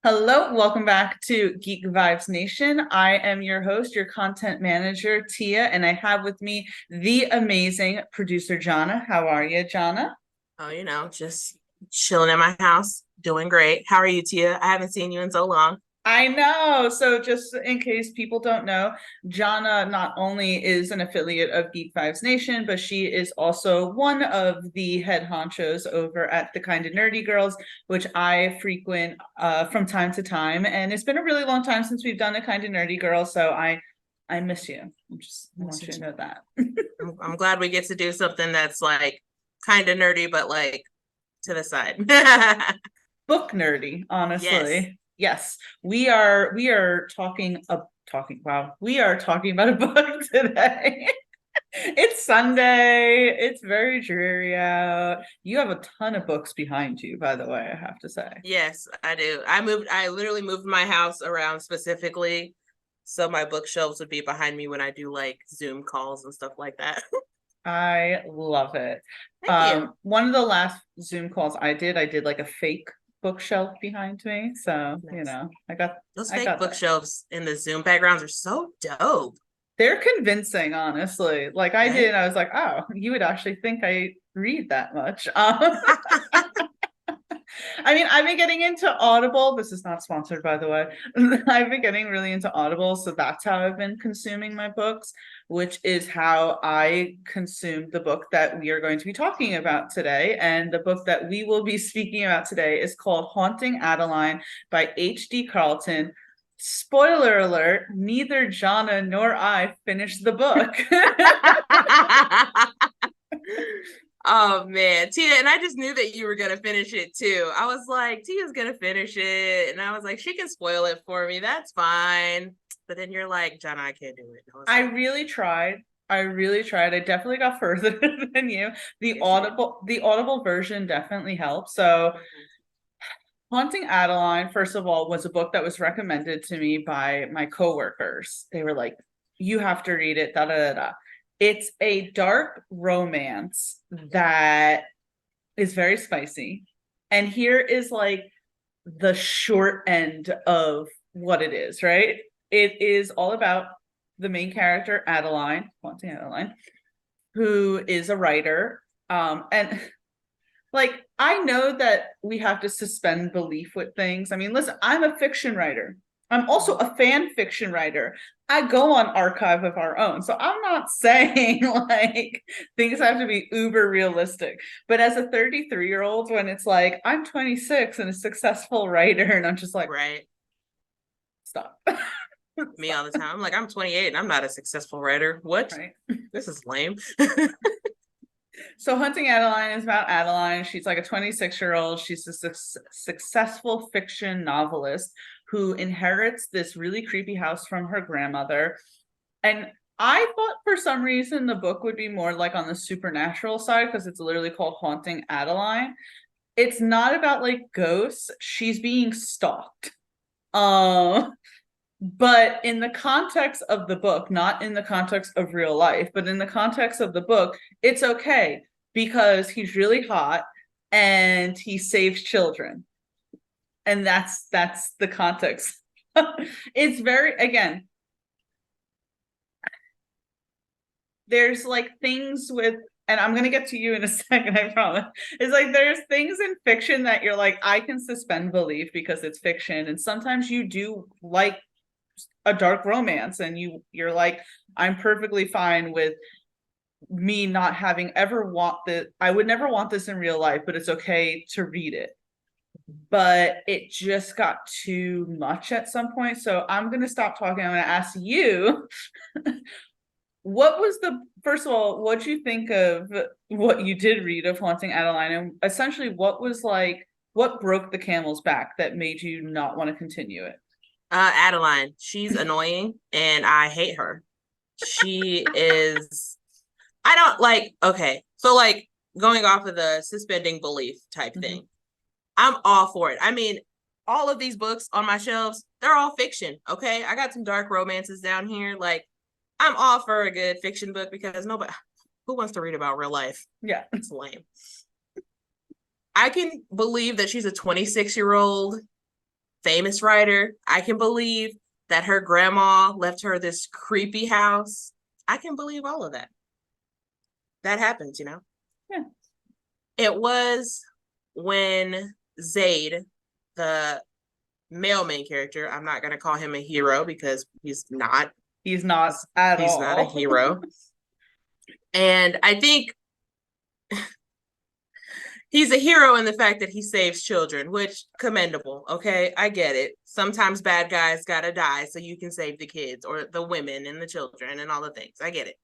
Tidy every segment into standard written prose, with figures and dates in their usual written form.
Hello, welcome back to Geek Vibes Nation. I am your host, your content manager, Tia, and I have with me the amazing producer, Johna. How are you, Johna? Oh, just chilling at my house, doing great. How are you, Tia? I haven't seen you in so long. I know. So, just in case people don't know, Johna not only is an affiliate of Geek Vibes Nation, but she is also one of the head honchos over at the Kind of Nerdy Girls, which I frequent from time to time. And it's been a really long time since we've done a Kind of Nerdy Girl, so I miss you. I want you to know that. I'm glad we get to do something that's like kind of nerdy, but like to the side. Book nerdy, Yes. honestly. Yes, we are we are talking about a book today. It's Sunday. It's very dreary out. You have a ton of books behind you, by the way, I have to say. Yes, I do. I literally moved my house around specifically so my bookshelves would be behind me when I do like Zoom calls and stuff like that. I love it. Thank you. One of the last Zoom calls I did like a fake bookshelf behind me. So, Nice. Those I fake got that. bookshelves in the Zoom backgrounds are so dope. They're convincing, honestly. Like I Right? did, I was like, oh, you would actually think I read that much. I mean, I've been getting into Audible. This is not sponsored, by the way. I've been getting really into Audible, so that's how I've been consuming my books, which is how I consumed the book that we are going to be talking about today. And the book that we will be speaking about today is called Haunting Adeline by H.D. Carlton. Spoiler alert, neither Johna nor I finished the book. Oh man, Tia, and I just knew that you were gonna finish it too. I was like, Tia's gonna finish it, and I was like, she can spoil it for me. That's fine. But then you're like, John, I can't do it. And I was I like, really tried. I really tried. I definitely got further than you. yes, you did. The Audible version definitely helped. So Mhm. Haunting Adeline, first of all, was a book that was recommended to me by my coworkers. They were like, you have to read it, da da da da. It's a dark romance that is very spicy. And here is like the short end of what it is, right? It is all about the main character, Adeline, Haunting Adeline, who is a writer. And like, I know that we have to suspend belief with things. I mean, listen, I'm a fiction writer. I'm also a fan fiction writer. I go on Archive of Our Own. So I'm not saying like things have to be uber realistic. But as a 33-year-old, when it's like, I'm 26 and a successful writer, and I'm just like, Right. stop. Me all the time. I'm like, I'm 28 and I'm not a successful writer. What? Right. This is lame. So Hunting Adeline is about Adeline. She's like a 26-year-old. She's a successful fiction novelist who inherits this really creepy house from her grandmother. And I thought for some reason the book would be more like on the supernatural side because it's literally called Haunting Adeline. It's not about like ghosts. She's being stalked. Um, but in the context of the book, not in the context of real life, but in the context of the book, it's okay because he's really hot and he saves children. And that's the context. It's very, again, there's like things with, and I'm gonna get to you in a second, I promise. It's like there's things in fiction that you're like, I can suspend belief because it's fiction. And sometimes you do like a dark romance and you're like, I'm perfectly fine with me not having ever want that. I would never want this in real life, but it's okay to read it. But it just got too much at some point. So I'm gonna stop talking. I'm gonna ask you, what was the first of all, what do you think of what you did read of Haunting Adeline? And essentially what broke the camel's back that made you not want to continue it? Adeline, she's annoying and I hate her. She is, I don't like, okay. So, like, going off of the suspending belief type Mm-hmm. thing, I'm all for it. I mean, all of these books on my shelves, they're all fiction. Okay. I got some dark romances down here. Like, I'm all for a good fiction book because nobody, who wants to read about real life? Yeah. It's lame. I can believe that she's a 26-year-old famous writer. I can believe that her grandma left her this creepy house. I can believe all of that. That happens, you know? Yeah. It was when Zaid, the male main character, I'm not going to call him a hero because he's not. He's not at all. He's not a hero. And I think he's a hero in the fact that he saves children, which commendable. Okay, I get it. Sometimes bad guys gotta die so you can save the kids or the women and the children and all the things. I get it.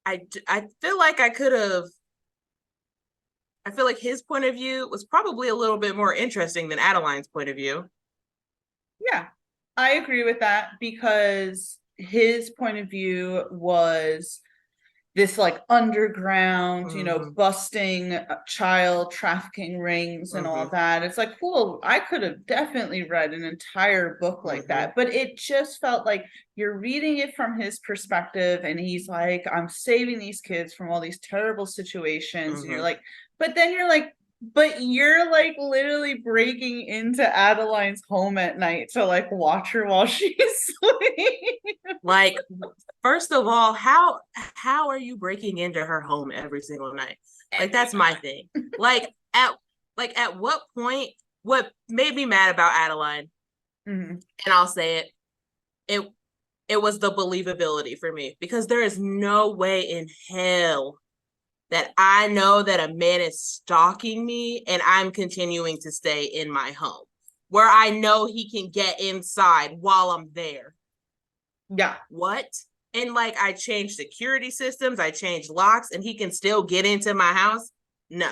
I feel like I feel like his point of view was probably a little bit more interesting than Adeline's point of view. Yeah, I agree with that because his point of view was this like underground, busting child trafficking rings and all that. It's like, cool. I could have definitely read an entire book like that, but it just felt like you're reading it from his perspective and he's like, I'm saving these kids from all these terrible situations. And you're like, but then you're like, but you're like literally breaking into Adeline's home at night to like watch her while she's sleeping. Like, first of all, how are you breaking into her home every single night? Like, that's my thing. Like at what point, what made me mad about Adeline, and I'll say it was the believability for me, because there is no way in hell that I know that a man is stalking me and I'm continuing to stay in my home where I know he can get inside while I'm there. Yeah. What? And like, I changed security systems, I changed locks, and he can still get into my house? No,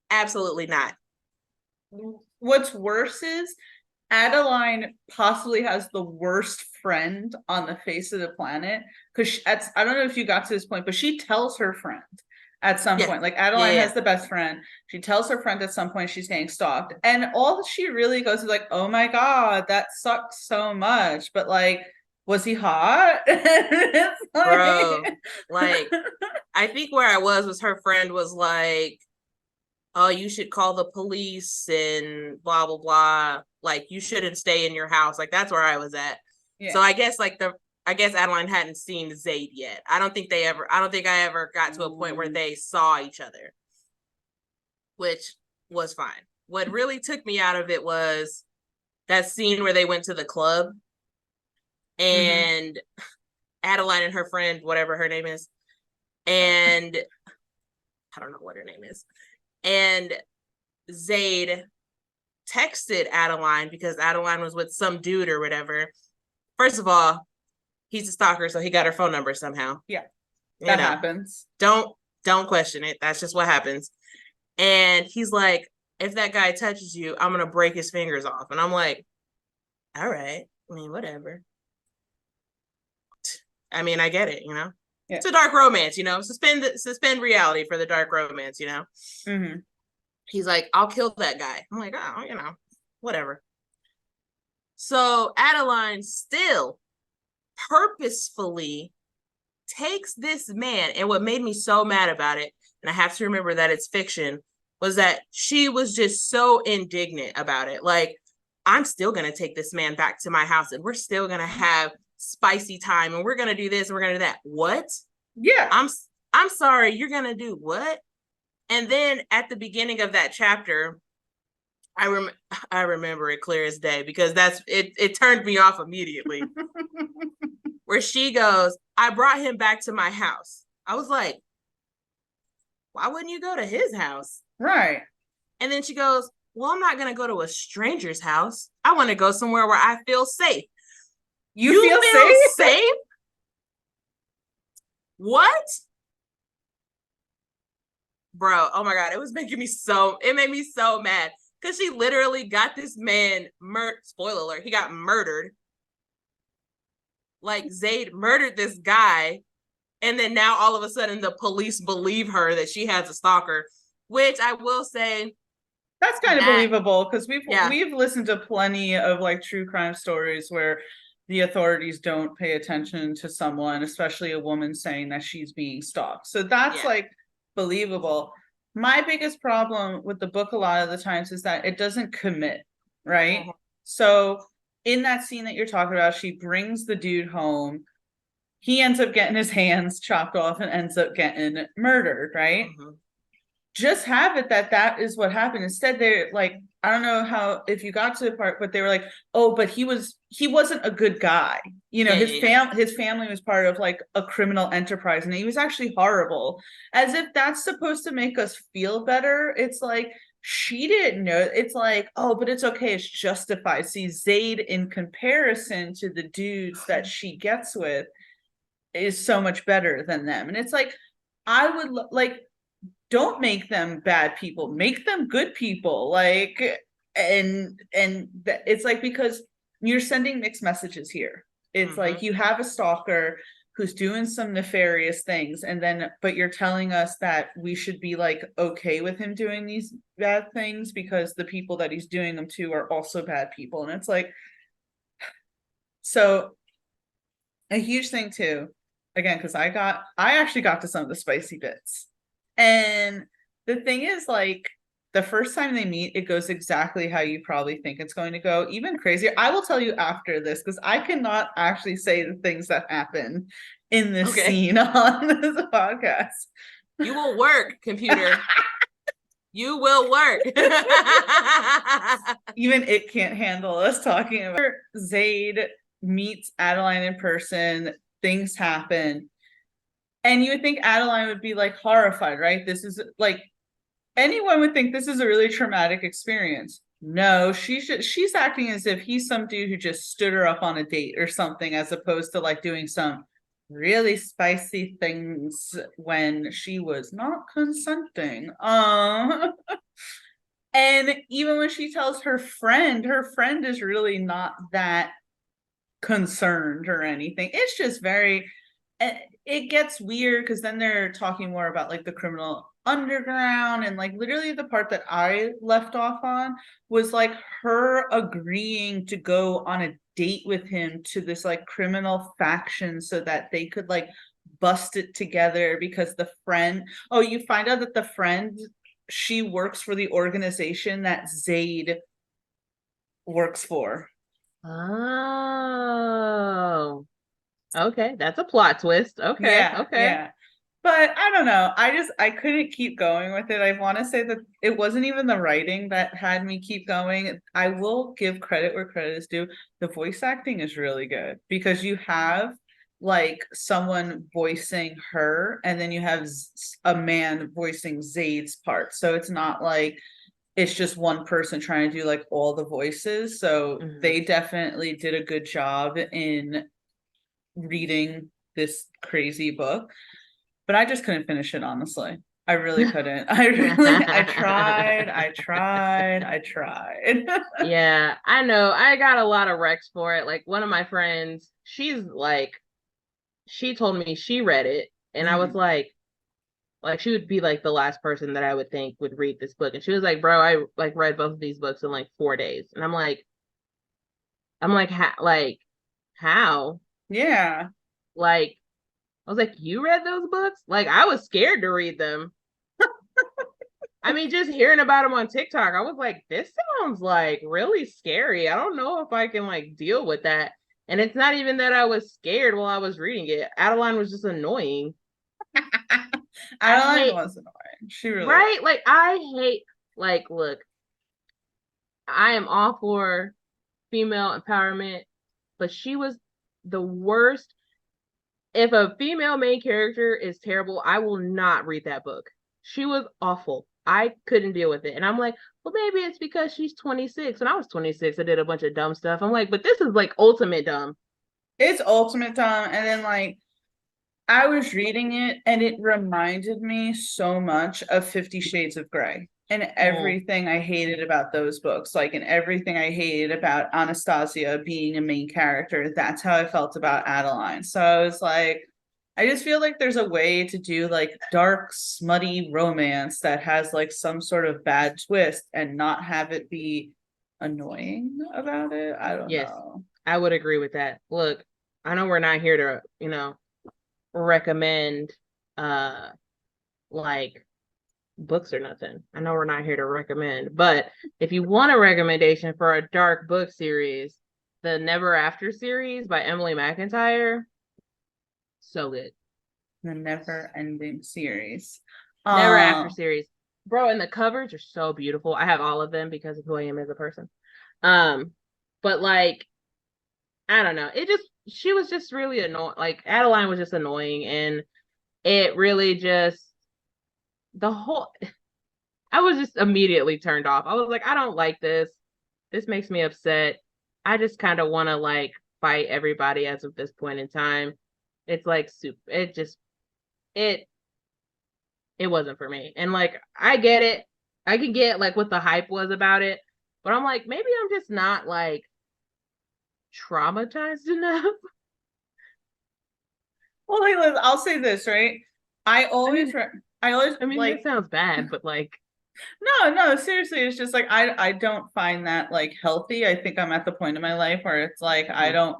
absolutely not. What's worse is Adeline possibly has the worst friend on the face of the planet, because I don't know if you got to this point, but she tells her friend at some point, like Adeline has the best friend. She tells her friend at some point she's getting stalked, and all she really goes is like, oh my God, that sucks so much. But like, was he hot? Bro, like, I think where I was her friend was like, oh, you should call the police and blah, blah, blah. Like, you shouldn't stay in your house. Like, that's where I was at. Yeah. So I guess Adeline hadn't seen Zaid yet. I don't think I ever got to a point where they saw each other, which was fine. What really took me out of it was that scene where they went to the club and Adeline and her friend, whatever her name is, and I don't know what her name is, and Zaid texted Adeline because Adeline was with some dude or whatever. First of all, he's a stalker, so he got her phone number somehow. Yeah, that happens. Don't question it. That's just what happens. And he's like, if that guy touches you, I'm gonna break his fingers off. And I'm like, all right. I mean, whatever. I mean, I get it, Yeah. It's a dark romance, Suspend reality for the dark romance, He's like, I'll kill that guy. I'm like, oh, whatever. So Adeline still purposefully takes this man, and what made me so mad about it, and I have to remember that it's fiction, was that she was just so indignant about it. Like, I'm still going to take this man back to my house and we're still going to have spicy time and we're going to do this and we're going to do that. What? Yeah. I'm sorry, you're going to do what? And then at the beginning of that chapter, I remember it clear as day, because it turned me off immediately. Where she goes, I brought him back to my house. I was like, why wouldn't you go to his house? Right. And then she goes, well, I'm not going to go to a stranger's house. I want to go somewhere where I feel safe. You feel safe? What? Bro, oh my God, it made me so mad. Because she literally got this man, spoiler alert, he got murdered. Like, Zaid murdered this guy. And then now all of a sudden the police believe her that she has a stalker, which I will say, that's kind of believable, because we've listened to plenty of like true crime stories where the authorities don't pay attention to someone, especially a woman, saying that she's being stalked. So that's like believable. my biggest problem with the book a lot of the times is that it doesn't commit, right? Mhm. So in that scene that you're talking about, she brings the dude home. He ends up getting his hands chopped off and ends up getting murdered, right? Mhm. Just have it that that is what happened. Instead, they're like, I don't know how if you got to the part, but they were like, oh, but he wasn't a good guy. You know, Yeah, yeah, yeah. his family was part of like a criminal enterprise, and he was actually horrible. As if that's supposed to make us feel better. It's like she didn't know. It's like, oh, but it's okay. It's justified. See, Zayd in comparison to the dudes that she gets with is so much better than them, and it's like I would like don't make them bad people, make them good people, like it's like because you're sending mixed messages here. It's like Mhm. you have a stalker who's doing some nefarious things, and then but you're telling us that we should be like okay with him doing these bad things because the people that he's doing them to are also bad people. And it's like, so a huge thing too, again, because I actually got to some of the spicy bits. And the thing is, like, the first time they meet, it goes exactly how you probably think it's going to go, even crazier. I will tell you after this because I cannot actually say the things that happen in this Okay. scene on this podcast. You will work, computer. You will work. Even it can't handle us talking about Zayd meets Adeline in person, things happen. And you would think Adeline would be like horrified, right? This is like anyone would think this is a really traumatic experience. No, she's acting as if he's some dude who just stood her up on a date or something, as opposed to like doing some really spicy things when she was not consenting. And even when she tells her friend is really not that concerned or anything. It's just very, it gets weird because then they're talking more about like the criminal underground, and like literally the part that I left off on was like her agreeing to go on a date with him to this like criminal faction so that they could like bust it together because the friend, oh, you find out that the friend, she works for the organization that Zayd works for. Oh, okay. That's a plot twist. Okay, Yeah, okay. yeah. But I don't know. I couldn't keep going with it. I want to say that it wasn't even the writing that had me keep going. I will give credit where credit is due. The voice acting is really good because you have like someone voicing her, and then you have a man voicing Zayd's part. So it's not like it's just one person trying to do like all the voices. So Mhm. they definitely did a good job in reading this crazy book, but I just couldn't finish it, honestly. I really couldn't. I tried. Yeah, I know. I got a lot of recs for it. Like one of my friends, she told me she read it, and I was Mhm. like she would be like the last person that I would think would read this book. And she was like, bro, I like read both of these books in like 4 days. And I'm like, how? Yeah. Like, I was like, you read those books? Like, I was scared to read them. I mean, just hearing about them on TikTok, I was like, this sounds like really scary. I don't know if I can like deal with that. And it's not even that I was scared while I was reading it. Adeline was just annoying. I Adeline hate, was annoying. She really was. right? Like, I hate, like, look, I am all for female empowerment, but she was the worst. If a female main character is terrible, I will not read that book. She was awful. I couldn't deal with it. And I'm like, well, maybe it's because she's 26. When I was 26, I did a bunch of dumb stuff. I'm like, but this is like ultimate dumb. It's ultimate time. And then like I was reading it and it reminded me so much of 50 Shades of Grey and Mm. everything I hated about those books, like, and everything I hated about Anastasia being a main character. That's how I felt about Adeline. So I was like, I just feel like there's a way to do like dark, smutty romance that has like some sort of bad twist and not have it be annoying about it. I don't Yes, know. I would agree with that. Look, I know we're not here to, recommend uh like books or nothing. I know we're not here to recommend, but if you want a recommendation for a dark book series, the Never After series by Emily McIntyre, so good. The never ending series. Never After series. Bro, and the covers are so beautiful. I have all of them because of who I am as a person. But like, I don't know. She was just really annoying. Like Adeline was just annoying, and it really just the whole I was just immediately turned off. I was like, I don't like this. This makes me upset. I just kind of want to like fight everybody as of this point in time. It's like soup. It it wasn't for me. And like I get it. I can get like what the hype was about it, but I'm like, maybe I'm just not like traumatized enough. Well, like, I'll say this, right? I always, I mean, like, that sounds bad, but like, no, seriously, it's just like I don't find that like healthy. I think I'm at the point in my life where it's like I don't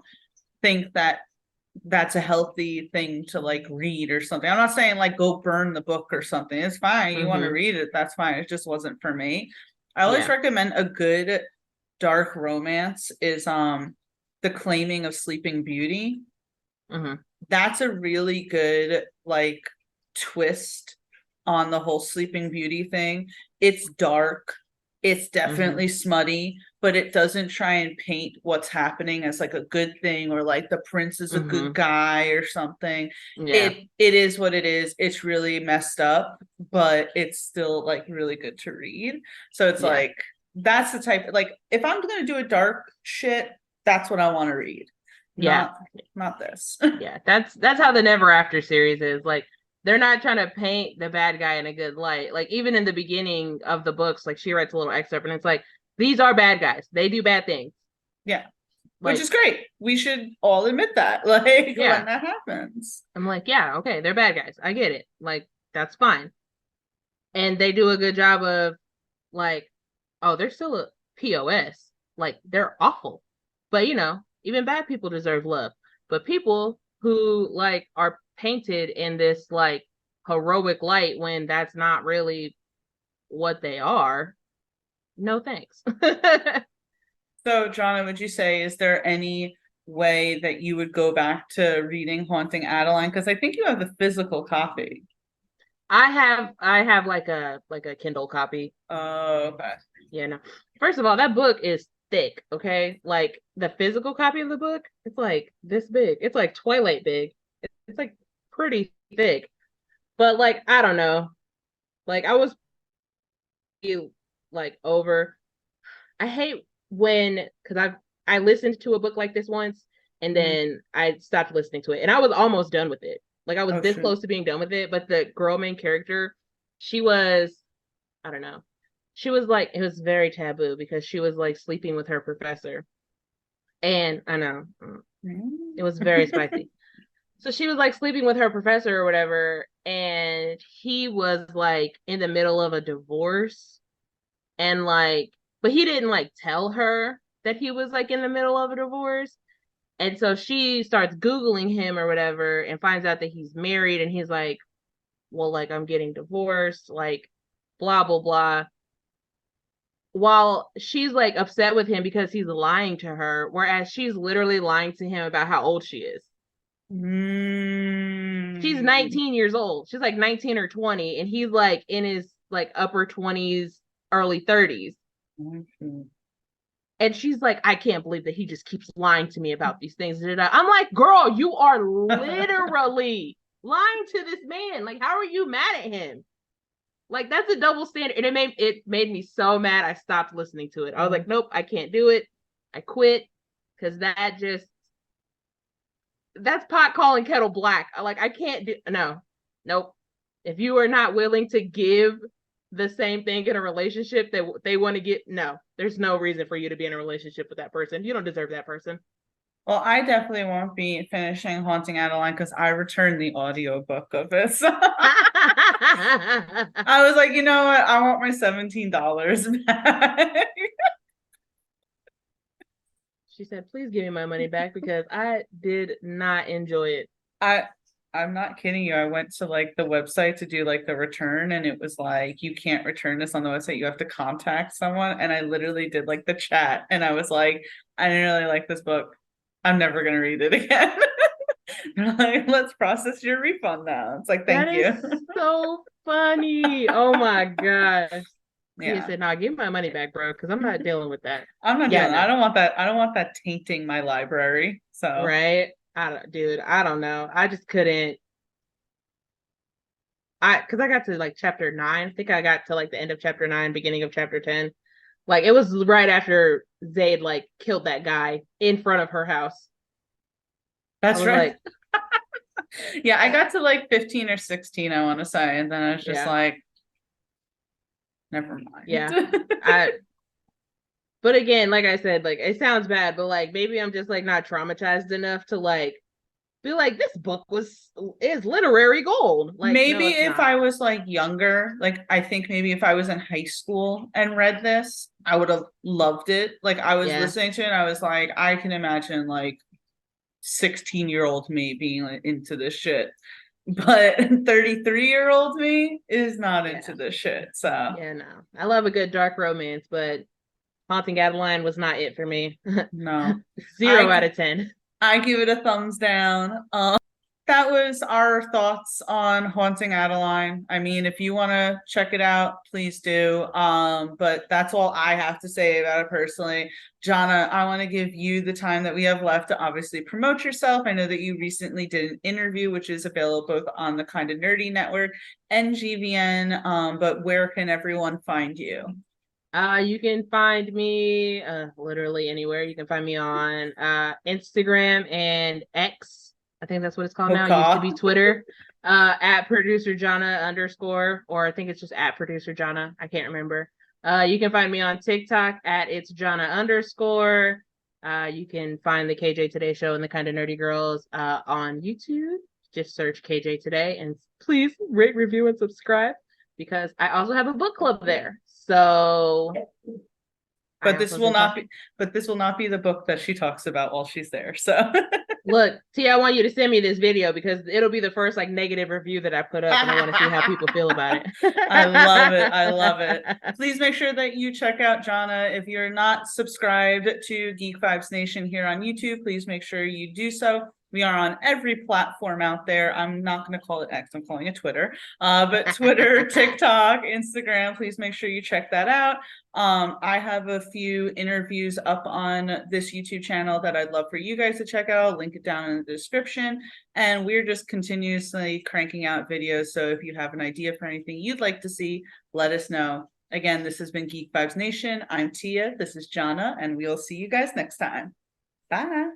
think that that's a healthy thing to like read or something. I'm not saying like go burn the book or something. It's fine. You want to read it, that's fine. It just wasn't for me. I always recommend a good dark romance is The Claiming of Sleeping Beauty. That's a really good like twist on the whole Sleeping Beauty thing. It's dark. It's definitely smutty, but it doesn't try and paint what's happening as like a good thing or like the prince is a good guy or something. It is what it is. It's really messed up, but it's still like really good to read. So it's like that's the type like if I'm gonna do a dark shit, that's what I want to read. Not this. Yeah, that's how the Never After series is. Like they're not trying to paint the bad guy in a good light. Like even in the beginning of the books, like she writes a little excerpt and it's like, these are bad guys. They do bad things. Yeah. Like, which is great. We should all admit that. Like when that happens. I'm like, yeah, okay, they're bad guys. I get it. Like, that's fine. And they do a good job of like, oh, they're still a POS. Like they're awful. But you know, even bad people deserve love. But people who like are painted in this like heroic light when that's not really what they are, no thanks. So, Johna, would you say is there any way that you would go back to reading Haunting Adeline? Because I think you have the physical copy. I have like a Kindle copy. Oh, okay. Yeah, no. First of all, that book is thick, okay? Like the physical copy of the book, it's like this big. It's like Twilight big. It's like pretty thick. But like, I don't know. Like I was like over. I hate when because I listened to a book like this once and then I stopped listening to it. And I was almost done with it. Like I was this close to being done with it, but the girl main character, she was, I don't know. She was like, it was very taboo because she was like sleeping with her professor. And I know it was very spicy. So she was like sleeping with her professor or whatever. And he was like in the middle of a divorce. And like, but he didn't like tell her that he was like in the middle of a divorce. And so she starts Googling him or whatever and finds out that he's married. And he's like, well, like, I'm getting divorced, like, blah, blah, blah. While she's like upset with him because he's lying to her, whereas she's literally lying to him about how old she is. She's 19 years old. She's like 19 or 20, and he's like in his like upper 20s, early 30s. And she's like, I can't believe that he just keeps lying to me about these things. I'm like, girl, you are literally lying to this man. Like, how are you mad at him? Like, that's a double standard. And it made me so mad. I stopped listening to it. I was like, nope, I can't do it. I quit because that's pot calling kettle black. I can't do nope. If you are not willing to give the same thing in a relationship that they want to get, no, there's no reason for you to be in a relationship with that person. You don't deserve that person. Well, I definitely won't be finishing Haunting Adeline because I returned the audiobook of it. So I was like, you know what? I want my $17 back. She said, please give me my money back because I did not enjoy it. I'm not kidding you. I went to like the website to do like the return, and it was like, you can't return this on the website. You have to contact someone. And I literally did like the chat, and I was like, I didn't really like this book. I'm never gonna read it again. They're like, let's process your refund now. It's like, That thank is you. so funny. Oh my gosh. He Yeah. said, "Nah, give my money back, bro, because I'm not dealing with that." I'm not Yeah, dealing. I no. don't want that. I don't want that tainting my library. So Right? Dude, I don't know. I just couldn't. Because I got to like chapter 9. I think I got to like the end of chapter 9, beginning of chapter 10. Like it was right after Zayd like killed that guy in front of her house. I that's was right. like, Yeah, I got to like 15 or 16, I want to say, and then I was just yeah, like, never mind. yeah. I but again, like I said, like it sounds bad, but like maybe I'm just like not traumatized enough to like be like, this book is literary gold. Like, no, Maybe it's if not. I was like younger, like I think maybe if I was in high school and read this, I would have loved it. Like I was Yeah. listening to it, and I was like, I can imagine like 16-year-old me being like, into this shit. But 33-year-old me is not Yeah. into this shit. So Yeah, no. I love a good dark romance, but Haunting Adeline was not it for me. no. 0 I out of 10. I give it a thumbs down. That was our thoughts on Haunting Adeline. I mean, if you want to check it out, please do. But that's all I have to say about it personally. Johna, I want to give you the time that we have left to obviously promote yourself. I know that you recently did an interview, which is available both on the Kind of Nerdy Network and GVN. But where can everyone find you? You can find me literally anywhere. You can find me on Instagram and X. I think that's what it's called now. It used to be Hookah. Twitter. At producer Johna _ or I think it's just at producer Johna. I can't remember. You can find me on TikTok at it's Johna _ you can find the KJ Today Show and the Kind of Nerdy Girls on YouTube. Just search KJ Today and please rate, review, and subscribe because I also have a book club there. So But this will not be the book that she talks about while she's there. So look, T, I want you to send me this video because it'll be the first like negative review that I put up and I want to see how people feel about it. I love it. I love it. Please make sure that you check out Johna. If you're not subscribed to Geek Vibes Nation here on YouTube, please make sure you do so. We are on every platform out there. I'm not going to call it X, I'm calling it Twitter. But Twitter, TikTok, Instagram, please make sure you check that out. I have a few interviews up on this YouTube channel that I'd love for you guys to check out. I'll link it down in the description. And we're just continuously cranking out videos. So if you have an idea for anything you'd like to see, let us know. Again, this has been Geek Vibes Nation. I'm Tia. This is Johna, and we'll see you guys next time. Bye.